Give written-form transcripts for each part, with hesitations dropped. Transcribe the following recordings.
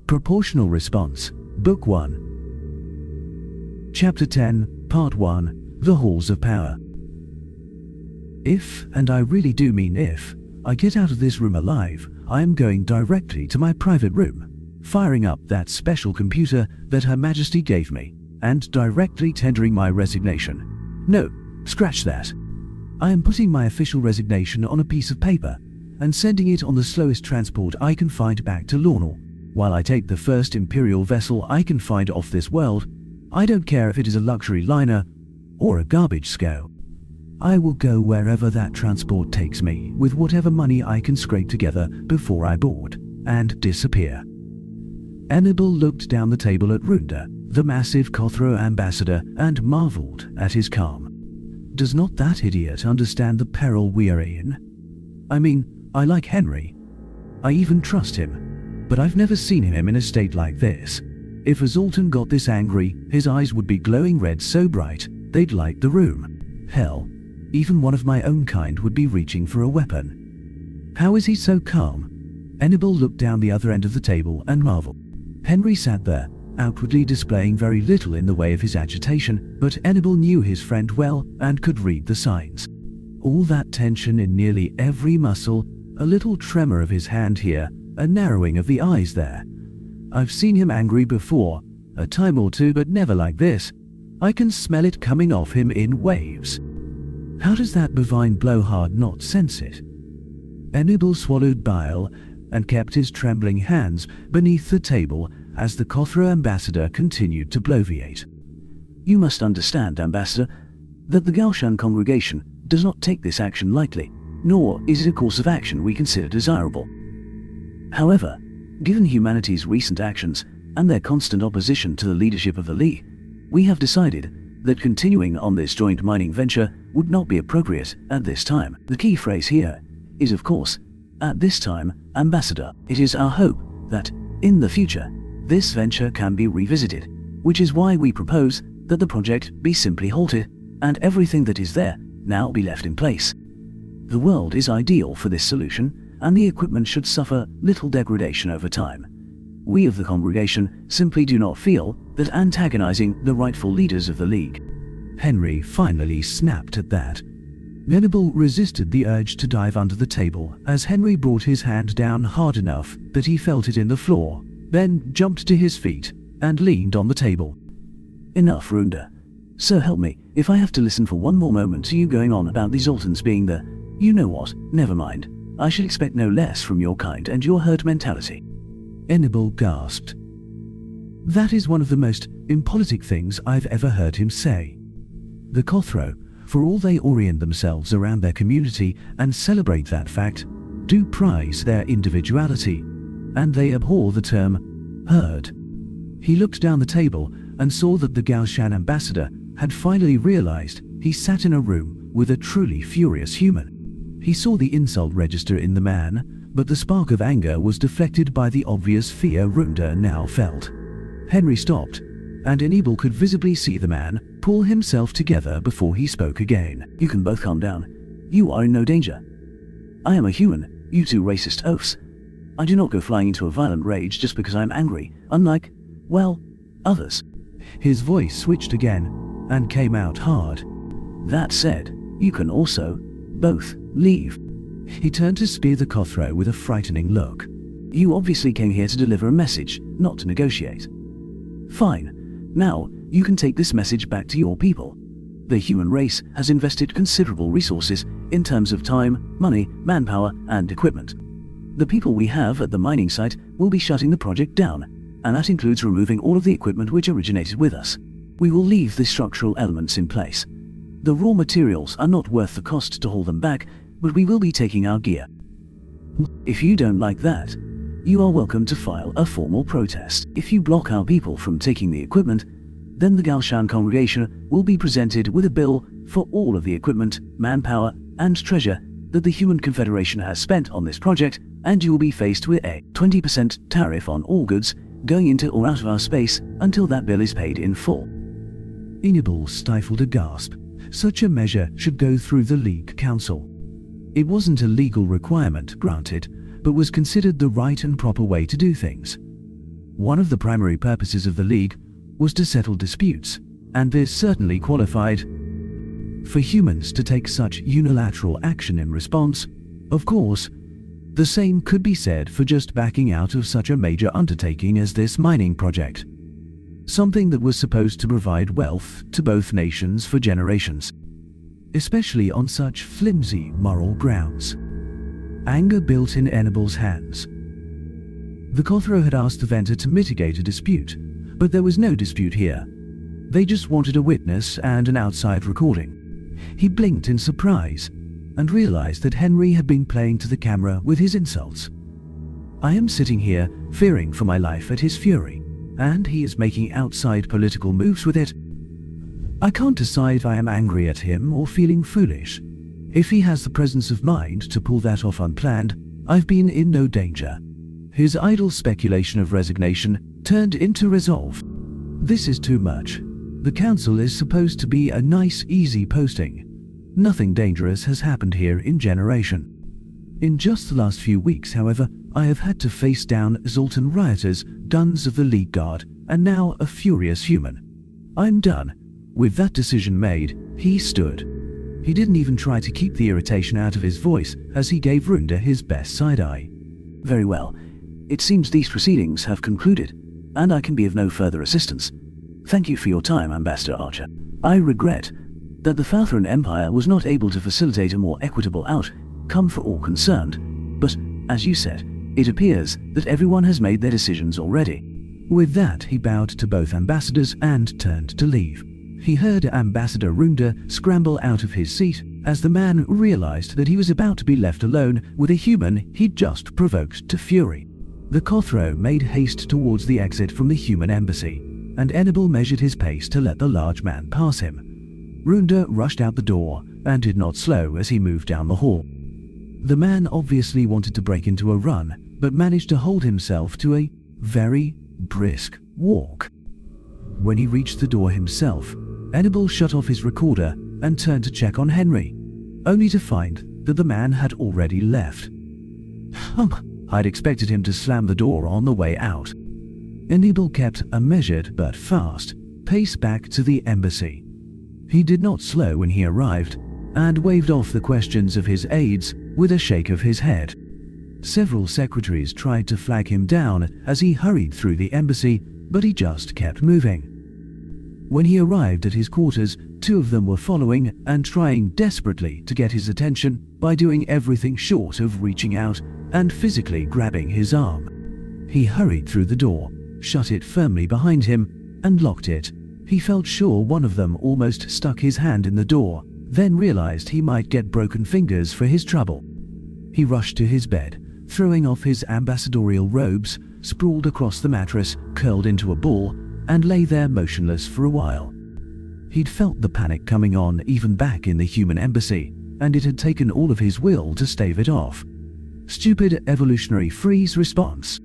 Proportional Response, Book 1. Chapter 10, Part 1, The Halls of Power. If, and I really do mean if, I get out of this room alive, I am going directly to my private room, firing up that special computer that Her Majesty gave me, and directly tendering my resignation. No, scratch that. I am putting my official resignation on a piece of paper and sending it on the slowest transport I can find back to Lornal. While I take the first Imperial vessel I can find off this world, I don't care if it is a luxury liner or a garbage scow. I will go wherever that transport takes me with whatever money I can scrape together before I board, and disappear. Enable looked down the table at Runda, the massive Kothro ambassador, and marveled at his calm. Does not that idiot understand the peril we are in? I mean, I like Henry. I even trust him. But I've never seen him in a state like this. If a Zoltan got this angry, his eyes would be glowing red so bright, they'd light the room. Hell, even one of my own kind would be reaching for a weapon. How is he so calm? Enable looked down the other end of the table and marveled. Henry sat there, outwardly displaying very little in the way of his agitation, but Enable knew his friend well and could read the signs. All that tension in nearly every muscle, a little tremor of his hand here, a narrowing of the eyes there. I've seen him angry before, a time or two, but never like this. I can smell it coming off him in waves. How does that bovine blowhard not sense it? Enable swallowed bile and kept his trembling hands beneath the table as the Kothro ambassador continued to bloviate. You must understand, Ambassador, that the Galshan congregation does not take this action lightly, nor is it a course of action we consider desirable. However, given humanity's recent actions and their constant opposition to the leadership of the League, we have decided that continuing on this joint mining venture would not be appropriate at this time. The key phrase here is, of course, at this time, Ambassador. It is our hope that, in the future, this venture can be revisited, which is why we propose that the project be simply halted and everything that is there now be left in place. The world is ideal for this solution, and the equipment should suffer little degradation over time. We of the congregation simply do not feel that antagonizing the rightful leaders of the League. Henry finally snapped at that. Venable resisted the urge to dive under the table as Henry brought his hand down hard enough that he felt it in the floor, then jumped to his feet and leaned on the table. Enough, Runda. So help me, if I have to listen for one more moment to you going on about the Zoltans being the... You know what, never mind. I should expect no less from your kind and your herd mentality. Enable gasped. That is one of the most impolitic things I've ever heard him say. The Kothro, for all they orient themselves around their community and celebrate that fact, do prize their individuality, and they abhor the term herd. He looked down the table and saw that the Galshan ambassador had finally realized he sat in a room with a truly furious human. He saw the insult register in the man, but the spark of anger was deflected by the obvious fear Runda now felt. Henry stopped, and Enable could visibly see the man pull himself together before he spoke again. You can both calm down. You are in no danger. I am a human, you two racist oafs. I do not go flying into a violent rage just because I am angry, unlike, well, others. His voice switched again, and came out hard. That said, you can also both leave. He turned to spear the Kothro with a frightening look. You obviously came here to deliver a message, not to negotiate. Fine. Now, you can take this message back to your people. The human race has invested considerable resources in terms of time, money, manpower, and equipment. The people we have at the mining site will be shutting the project down, and that includes removing all of the equipment which originated with us. We will leave the structural elements in place. The raw materials are not worth the cost to haul them back, but we will be taking our gear. If you don't like that, you are welcome to file a formal protest. If you block our people from taking the equipment, then the Galshan congregation will be presented with a bill for all of the equipment, manpower, and treasure that the Human Confederation has spent on this project, and you will be faced with a 20% tariff on all goods going into or out of our space until that bill is paid in full. Enable stifled a gasp. Such a measure should go through the League Council. It wasn't a legal requirement, granted, but was considered the right and proper way to do things. One of the primary purposes of the League was to settle disputes, and this certainly qualified. For humans to take such unilateral action in response, of course, the same could be said for just backing out of such a major undertaking as this mining project. Something that was supposed to provide wealth to both nations for generations, especially on such flimsy moral grounds. Anger built in Enable's hands. The Kothro had asked the vendor to mitigate a dispute, but there was no dispute here. They just wanted a witness and an outside recording. He blinked in surprise and realized that Henry had been playing to the camera with his insults. I am sitting here fearing for my life at his fury, and he is making outside political moves with it. I can't decide if I am angry at him or feeling foolish. If he has the presence of mind to pull that off unplanned, I've been in no danger. His idle speculation of resignation turned into resolve. This is too much. The council is supposed to be a nice, easy posting. Nothing dangerous has happened here in generation. In just the last few weeks, however, I have had to face down Zoltan rioters, guns of the League Guard, and now a furious human. I'm done. With that decision made, he stood. He didn't even try to keep the irritation out of his voice as he gave Runda his best side-eye. Very well. It seems these proceedings have concluded, and I can be of no further assistance. Thank you for your time, Ambassador Archer. I regret that the Faltheran Empire was not able to facilitate a more equitable outcome for all concerned, but, as you said, it appears that everyone has made their decisions already. With that, he bowed to both ambassadors and turned to leave. He heard Ambassador Runda scramble out of his seat as the man realized that he was about to be left alone with a human he'd just provoked to fury. The Kothro made haste towards the exit from the human embassy, and Enable measured his pace to let the large man pass him. Runda rushed out the door and did not slow as he moved down the hall. The man obviously wanted to break into a run, but managed to hold himself to a very brisk walk. When he reached the door himself, Enable shut off his recorder and turned to check on Henry, only to find that the man had already left. I'd expected him to slam the door on the way out. Enable kept a measured but fast pace back to the embassy. He did not slow when he arrived, and waved off the questions of his aides with a shake of his head. Several secretaries tried to flag him down as he hurried through the embassy, but he just kept moving. When he arrived at his quarters, two of them were following and trying desperately to get his attention by doing everything short of reaching out and physically grabbing his arm. He hurried through the door, shut it firmly behind him, and locked it. He felt sure one of them almost stuck his hand in the door, then realized he might get broken fingers for his trouble. He rushed to his bed, throwing off his ambassadorial robes, sprawled across the mattress, curled into a ball, and lay there motionless for a while. He'd felt the panic coming on even back in the human embassy, and it had taken all of his will to stave it off. Stupid evolutionary freeze response.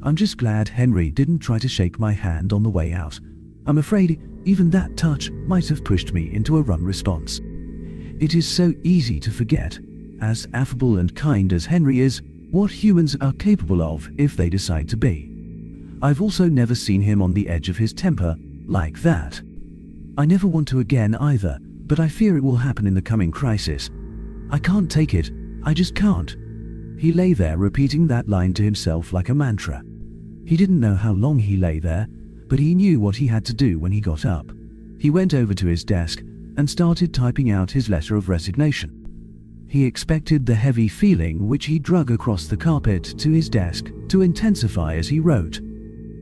I'm just glad Henry didn't try to shake my hand on the way out. I'm afraid even that touch might have pushed me into a run response. It is so easy to forget, as affable and kind as Henry is, what humans are capable of if they decide to be. I've also never seen him on the edge of his temper like that. I never want to again either, but I fear it will happen in the coming crisis. I can't take it, I just can't. He lay there repeating that line to himself like a mantra. He didn't know how long he lay there, but he knew what he had to do when he got up. He went over to his desk and started typing out his letter of resignation. He expected the heavy feeling which he drug across the carpet to his desk to intensify as he wrote.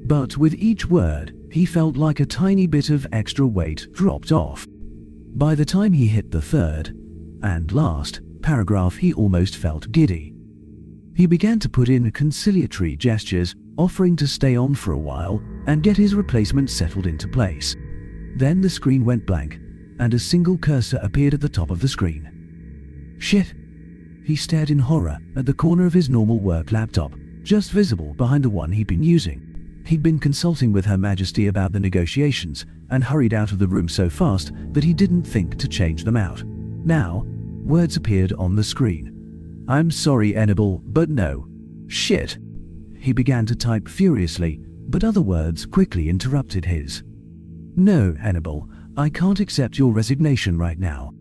But with each word, he felt like a tiny bit of extra weight dropped off. By the time he hit the third, and last, paragraph, he almost felt giddy. He began to put in conciliatory gestures, offering to stay on for a while and get his replacement settled into place. Then the screen went blank, and a single cursor appeared at the top of the screen. Shit! He stared in horror at the corner of his normal work laptop, just visible behind the one he'd been using. He'd been consulting with Her Majesty about the negotiations and hurried out of the room so fast that he didn't think to change them out. Now, words appeared on the screen. I'm sorry, Enable, but no. Shit. He began to type furiously, but other words quickly interrupted his. No, Hannibal, I can't accept your resignation right now.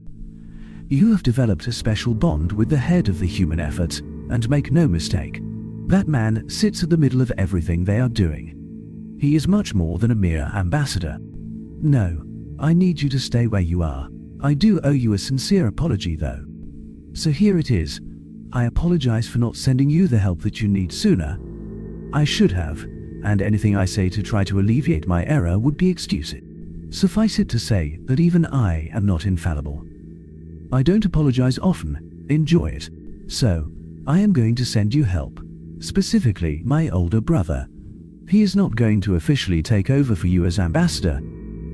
You have developed a special bond with the head of the human efforts, and make no mistake, that man sits at the middle of everything they are doing. He is much more than a mere ambassador. No, I need you to stay where you are. I do owe you a sincere apology though. So here it is. I apologize for not sending you the help that you need sooner. I should have, and anything I say to try to alleviate my error would be excused. Suffice it to say that even I am not infallible. I don't apologize often, enjoy it. So, I am going to send you help, specifically my older brother. He is not going to officially take over for you as ambassador,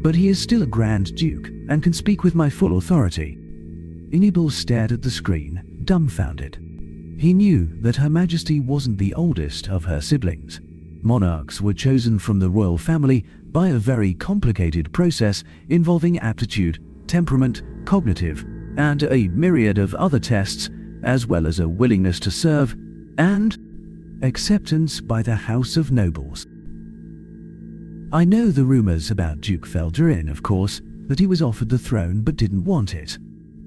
but he is still a Grand Duke and can speak with my full authority. Hannibal stared at the screen, dumbfounded. He knew that Her Majesty wasn't the oldest of her siblings. Monarchs were chosen from the royal family by a very complicated process involving aptitude, temperament, cognitive, and a myriad of other tests, as well as a willingness to serve and acceptance by the House of Nobles. I know the rumors about Duke Fearadhach, of course, that he was offered the throne but didn't want it.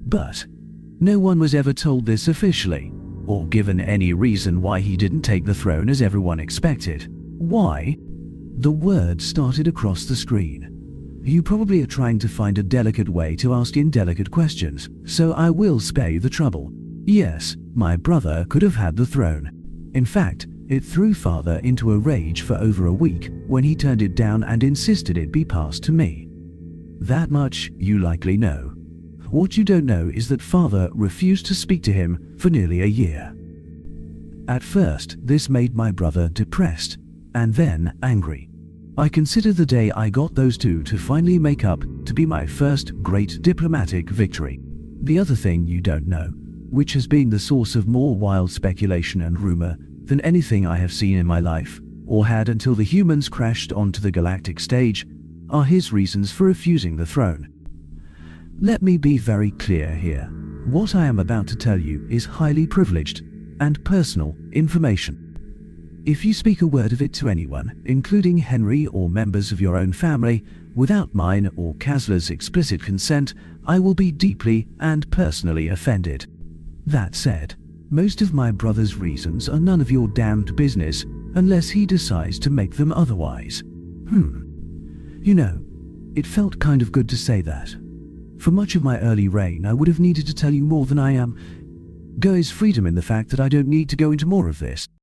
But no one was ever told this officially, or given any reason why he didn't take the throne as everyone expected. Why? The words started across the screen. You probably are trying to find a delicate way to ask indelicate questions, so I will spare you the trouble. Yes, my brother could have had the throne. In fact, it threw father into a rage for over a week when he turned it down and insisted it be passed to me. That much you likely know. What you don't know is that father refused to speak to him for nearly a year. At first, this made my brother depressed, and then angry. I consider the day I got those two to finally make up to be my first great diplomatic victory. The other thing you don't know, which has been the source of more wild speculation and rumor than anything I have seen in my life, or had until the humans crashed onto the galactic stage, are his reasons for refusing the throne. Let me be very clear here. What I am about to tell you is highly privileged and personal information. If you speak a word of it to anyone, including Henry or members of your own family, without mine or Kasler's explicit consent, I will be deeply and personally offended. That said, most of my brother's reasons are none of your damned business unless he decides to make them otherwise. You know, it felt kind of good to say that. For much of my early reign, I would have needed to tell you more than I am. Guys, freedom in the fact that I don't need to go into more of this.